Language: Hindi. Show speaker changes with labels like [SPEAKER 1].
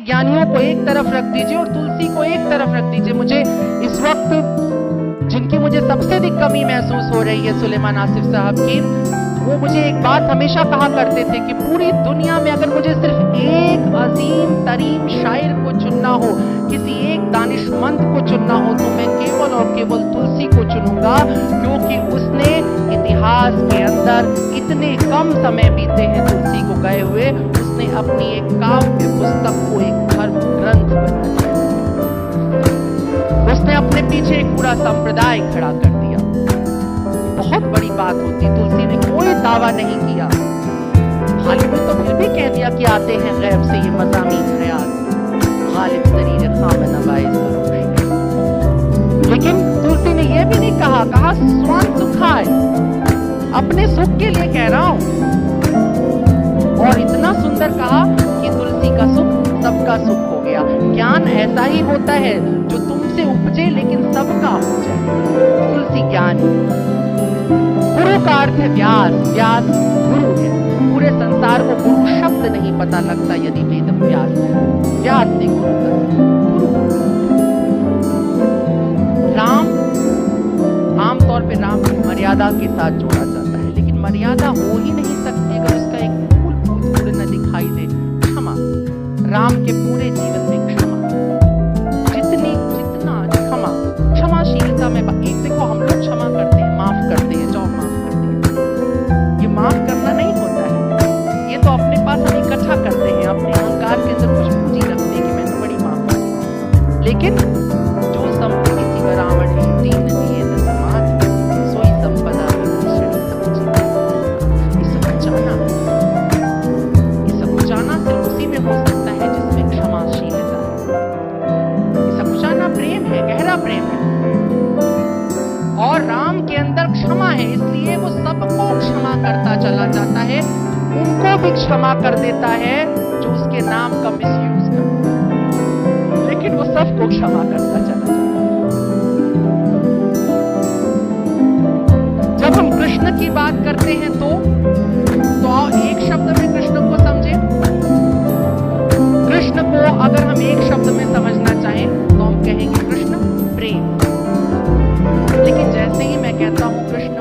[SPEAKER 1] ज्ञानियों को एक तरफ रख दीजिए और तुलसी को एक तरफ रख दीजिए। मुझे इस वक्त जिनकी मुझे सबसे अधिक कमी महसूस हो रही है सुलेमान आसिफ साहब की, वो मुझे एक बात हमेशा कहा करते थे कि पूरी दुनिया में अगर मुझे सिर्फ एक अजीम तरीन शायर को चुनना हो, किसी एक दानिशमंद को चुनना हो, तो मैं केवल और केवल तुलसी को चुनूंगा, क्योंकि उसने इतिहास के अंदर इतने कम समय बीते हैं तुलसी को गए हुए, उसने अपनी एक काव्य पुस्तक को एक धर्म ग्रंथ बना दिया। उसने अपने पीछे एक पूरा संप्रदाय खड़ा कर दिया। बहुत बड़ी बात होती। तुलसी ने कोई दावा नहीं किया, हालिद ने तो फिर भी कह दिया कि आते हैं गैब से ये मज़ामीन हयात, गालिब तरीर खामन अबाइज़ लेकिन तुलसी ने यह भी नहीं कहा स्वान सुखाए, अपने सुख के लिए कह रहा हूं। और इतना सुंदर कहा कि तुलसी का सुख सबका सुख हो गया। ज्ञान ऐसा ही होता है जो तुमसे उपजे लेकिन सबका हो जाए। तुलसी ज्ञान, गुरु का अर्थ है व्यास, व्यास गुरु है। पूरे संसार को गुरु शब्द नहीं पता लगता यदि वेद व्यास ने गुरु का। राम, आमतौर पे राम को मर्यादा के साथ जोड़ा जाता है, लेकिन मर्यादा हो ही नहीं सकती अगर उसका एक फूल न दिखाई दे। क्षमा, राम के पूरे जीवन में क्षमा, जितना क्षमा, क्षमाशीलता में एक देखो, हम लोग क्षमा करते हैं, माफ करते हैं, जाओ माफ कर दिया, ये माफ करना नहीं होता है। ये तो अपने पास हम इकट्ठा करते हैं, अपने अहंकार के अंदर कुछ पूंजी रखते हैं कि मैंने बड़ी माफ की। लेकिन जो संपत्ति सी रावण है तीन दिए न समान, सोई संपदा सिर्फ उसी में हो सकता है जिसमें क्षमाशीलता है। ये सकुचाना प्रेम है, गहरा प्रेम है, और राम के अंदर क्षमा है, इसलिए वो सबको क्षमा करता चला जाता है। उनको भी क्षमा कर देता है जो उसके नाम का मिसयूज करते हैं, लेकिन वो सबको क्षमा करता चला जाता है। जब हम कृष्ण की बात करते हैं तो एक शब्द में कृष्ण को समझे। कृष्ण को अगर हम एक शब्द में समझना चाहें तो हम कहेंगे कृष्ण प्रेम। लेकिन जैसे ही मैं कहता हूं कृष्ण